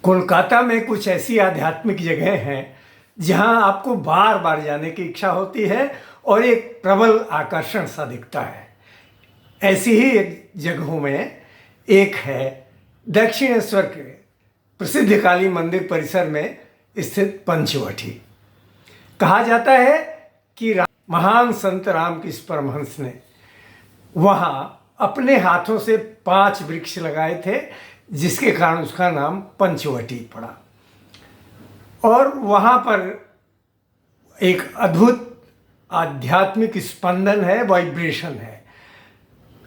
कोलकाता में कुछ ऐसी आध्यात्मिक जगह हैं जहां आपको बार बार जाने की इच्छा होती है और एक प्रबल आकर्षण सा दिखता है। ऐसी ही एक जगहों में एक है दक्षिणेश्वर के प्रसिद्ध काली मंदिर परिसर में स्थित पंचवटी। कहा जाता है कि महान संत रामकृष्ण परमहंस ने वहाँ अपने हाथों से 5 वृक्ष लगाए थे, जिसके कारण उसका नाम पंचवटी पड़ा। और वहाँ पर एक अद्भुत आध्यात्मिक स्पंदन है, वाइब्रेशन है।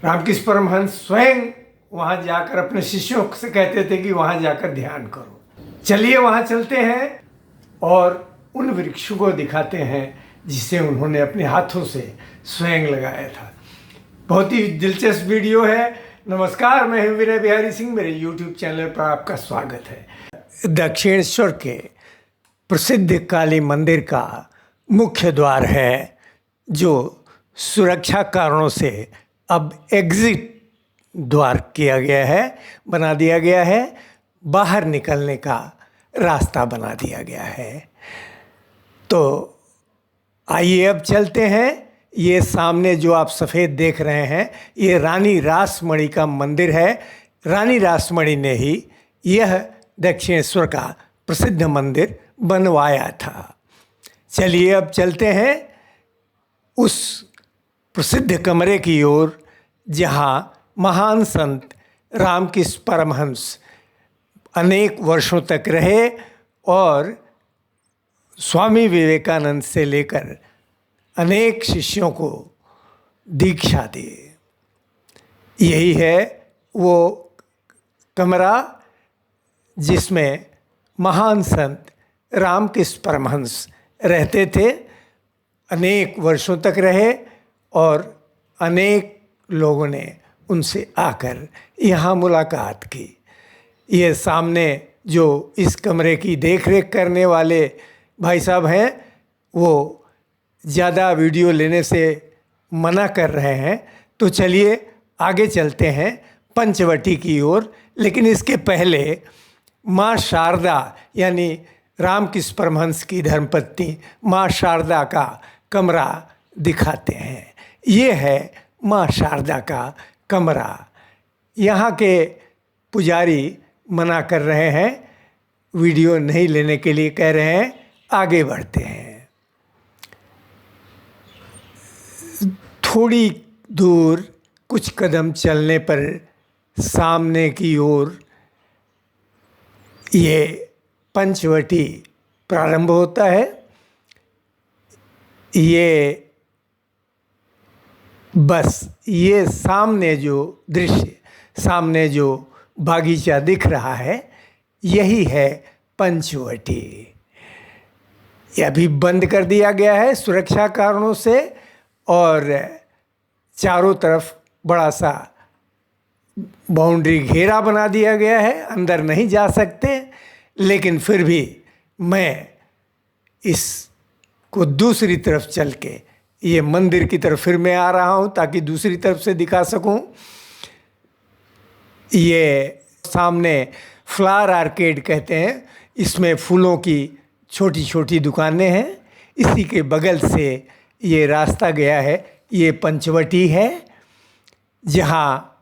रामकृष्ण परमहंस स्वयं वहाँ जाकर अपने शिष्यों से कहते थे कि वहाँ जाकर ध्यान करो। चलिए वहाँ चलते हैं और उन वृक्षों को दिखाते हैं जिसे उन्होंने अपने हाथों से स्वयं लगाया था। बहुत ही दिलचस्प वीडियो है। नमस्कार, मैं हूं विनय बिहारी सिंह। मेरे YouTube चैनल पर आपका स्वागत है। दक्षिणेश्वर के प्रसिद्ध काली मंदिर का मुख्य द्वार है, जो सुरक्षा कारणों से अब एग्जिट द्वार किया गया है, बना दिया गया है। बाहर निकलने का रास्ता बना दिया गया है। तो आइए अब चलते हैं। ये सामने जो आप सफ़ेद देख रहे हैं, ये रानी रासमणी का मंदिर है। रानी रासमणी ने ही यह दक्षिणेश्वर का प्रसिद्ध मंदिर बनवाया था। चलिए अब चलते हैं उस प्रसिद्ध कमरे की ओर, जहाँ महान संत रामकृष्ण परमहंस अनेक वर्षों तक रहे और स्वामी विवेकानंद से लेकर अनेक शिष्यों को दीक्षा दी। यही है वो कमरा जिसमें महान संत रामकृष्ण परमहंस रहते थे। अनेक वर्षों तक रहे और अनेक लोगों ने उनसे आकर यहाँ मुलाकात की। ये सामने जो इस कमरे की देखरेख करने वाले भाई साहब हैं, वो ज़्यादा वीडियो लेने से मना कर रहे हैं। तो चलिए आगे चलते हैं पंचवटी की ओर। लेकिन इसके पहले माँ शारदा यानी रामकृष्ण परमहंस की धर्मपत्नी माँ शारदा का कमरा दिखाते हैं। ये है माँ शारदा का कमरा। यहाँ के पुजारी मना कर रहे हैं, वीडियो नहीं लेने के लिए कह रहे हैं। आगे बढ़ते हैं। थोड़ी दूर कुछ कदम चलने पर सामने की ओर ये पंचवटी प्रारंभ होता है। ये बस ये सामने जो दृश्य, सामने जो बागीचा दिख रहा है, यही है पंचवटी। यह भी बंद कर दिया गया है सुरक्षा कारणों से, और चारों तरफ बड़ा सा बाउंड्री घेरा बना दिया गया है। अंदर नहीं जा सकते, लेकिन फिर भी मैं इसको दूसरी तरफ चल के ये मंदिर की तरफ फिर मैं आ रहा हूँ ताकि दूसरी तरफ से दिखा सकूँ। ये सामने फ्लावर आर्केड कहते हैं, इसमें फूलों की छोटी छोटी दुकानें हैं। इसी के बगल से ये रास्ता गया है। ये पंचवटी है, जहाँ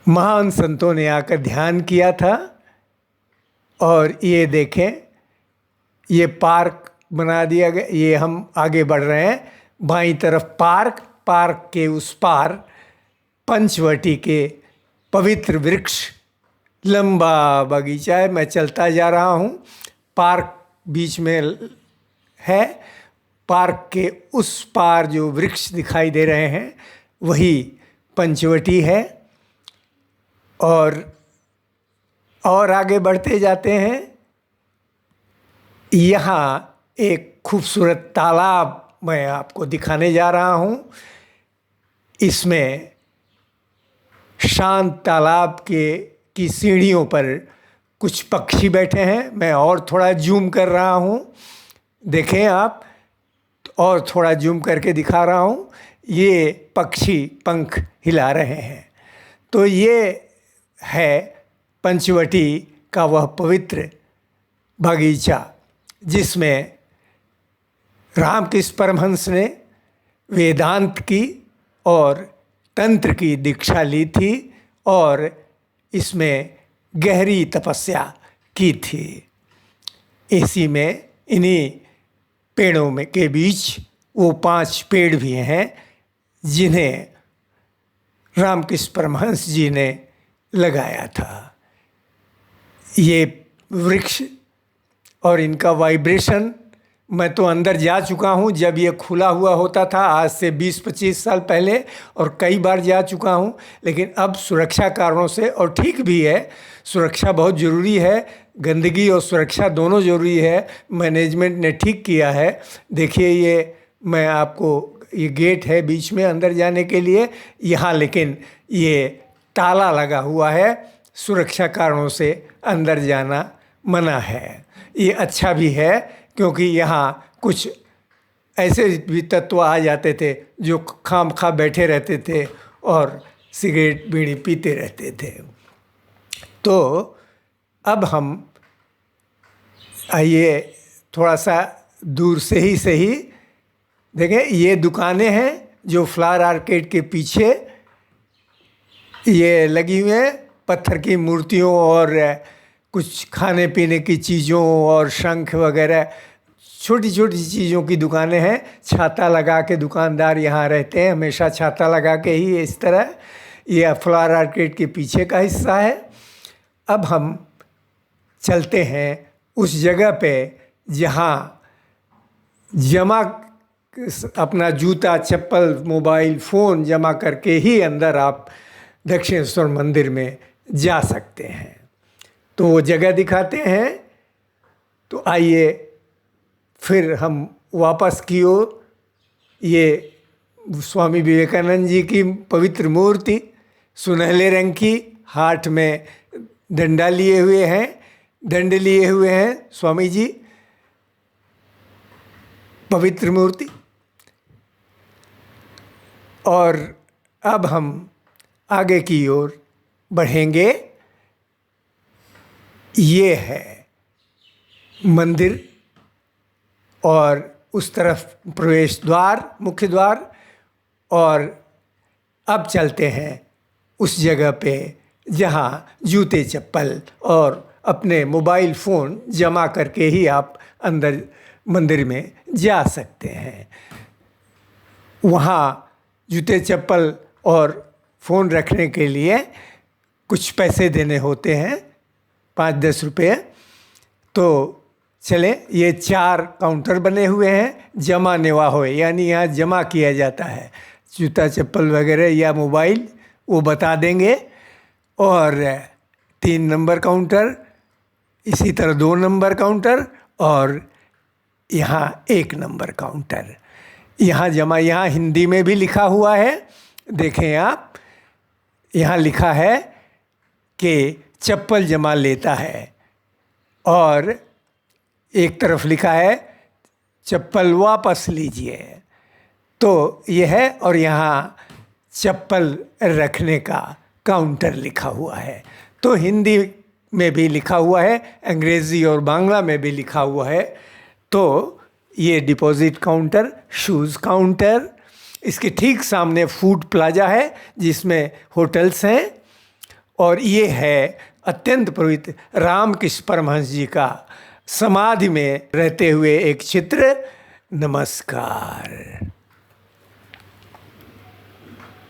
महान संतों ने आकर ध्यान किया था। और ये देखें, ये पार्क बना दिया गया। ये हम आगे बढ़ रहे हैं, बाईं तरफ पार्क, पार्क के उस पार पंचवटी के पवित्र वृक्ष, लंबा बगीचा है। मैं चलता जा रहा हूँ, पार्क बीच में है। पार्क के उस पार जो वृक्ष दिखाई दे रहे हैं, वही पंचवटी है। और आगे बढ़ते जाते हैं। यहाँ एक खूबसूरत तालाब मैं आपको दिखाने जा रहा हूँ। इसमें शांत तालाब की सीढ़ियों पर कुछ पक्षी बैठे हैं। मैं और थोड़ा जूम कर रहा हूँ, देखें आप, और थोड़ा जूम करके दिखा रहा हूँ। ये पक्षी पंख हिला रहे हैं। तो ये है पंचवटी का वह पवित्र बगीचा जिसमें रामकृष्ण परमहंस ने वेदांत की और तंत्र की दीक्षा ली थी और इसमें गहरी तपस्या की थी। इसी में इन्हीं पेड़ों में के बीच वो 5 पेड़ भी हैं जिन्हें रामकृष्ण परमहंस जी ने लगाया था। ये वृक्ष और इनका वाइब्रेशन, मैं तो अंदर जा चुका हूँ जब ये खुला हुआ होता था, आज से 20-25 साल पहले, और कई बार जा चुका हूँ, लेकिन अब सुरक्षा कारणों से, और ठीक भी है, सुरक्षा बहुत ज़रूरी है, गंदगी और सुरक्षा दोनों ज़रूरी है, मैनेजमेंट ने ठीक किया है। देखिए ये मैं आपको, ये गेट है बीच में अंदर जाने के लिए, यहाँ लेकिन ये ताला लगा हुआ है, सुरक्षा कारणों से अंदर जाना मना है। ये अच्छा भी है क्योंकि यहाँ कुछ ऐसे भी तत्व आ जाते थे जो खामखा बैठे रहते थे और सिगरेट बीड़ी पीते रहते थे। तो अब हम आइए थोड़ा सा दूर से ही सही देखें, ये दुकानें हैं जो फ्लावर आर्केड के पीछे ये लगी हुई हैं, पत्थर की मूर्तियों और कुछ खाने पीने की चीज़ों और शंख वगैरह छोटी छोटी चीज़ों की दुकानें हैं। छाता लगा के दुकानदार यहाँ रहते हैं, हमेशा छाता लगा के ही। इस तरह ये फ्लावर आर्केड के पीछे का हिस्सा है। अब हम चलते हैं उस जगह पे जहाँ जमा अपना जूता, चप्पल, मोबाइल, फ़ोन जमा करके ही अंदर आप दक्षिणेश्वर मंदिर में जा सकते हैं। तो वो जगह दिखाते हैं। तो आइए फिर हम वापस की ओर, ये स्वामी विवेकानंद जी की पवित्र मूर्ति, सुनहले रंग की, हाथ में डंडा लिए हुए हैं, दंड लिए हुए हैं स्वामी जी, पवित्र मूर्ति। और अब हम आगे की ओर बढ़ेंगे। ये है मंदिर और उस तरफ प्रवेश द्वार, मुख्य द्वार। और अब चलते हैं उस जगह पे जहाँ जूते, चप्पल और अपने मोबाइल फ़ोन जमा करके ही आप अंदर मंदिर में जा सकते हैं। वहाँ जूते, चप्पल और फ़ोन रखने के लिए कुछ पैसे देने होते हैं, 5-10 रुपये। तो चलें, ये 4 काउंटर बने हुए हैं, जमा नेवा होए, यानी यहाँ जमा किया जाता है जूता, चप्पल वगैरह या मोबाइल, वो बता देंगे। और 3 नंबर काउंटर, इसी तरह 2 नंबर काउंटर और यहाँ 1 नंबर काउंटर। यहाँ जमा, यहाँ हिंदी में भी लिखा हुआ है, देखें आप, यहाँ लिखा है कि चप्पल जमा लेता है, और एक तरफ लिखा है चप्पल वापस लीजिए। तो यह है, और यहाँ चप्पल रखने का काउंटर लिखा हुआ है। तो हिंदी में भी लिखा हुआ है, अंग्रेज़ी और बांग्ला में भी लिखा हुआ है। तो ये डिपॉजिट काउंटर, शूज़ काउंटर, इसके ठीक सामने फूड प्लाजा है जिसमें होटल्स हैं। और ये है अत्यंत पवित्र रामकृष्ण परमहंस जी का समाधि में रहते हुए एक चित्र। नमस्कार।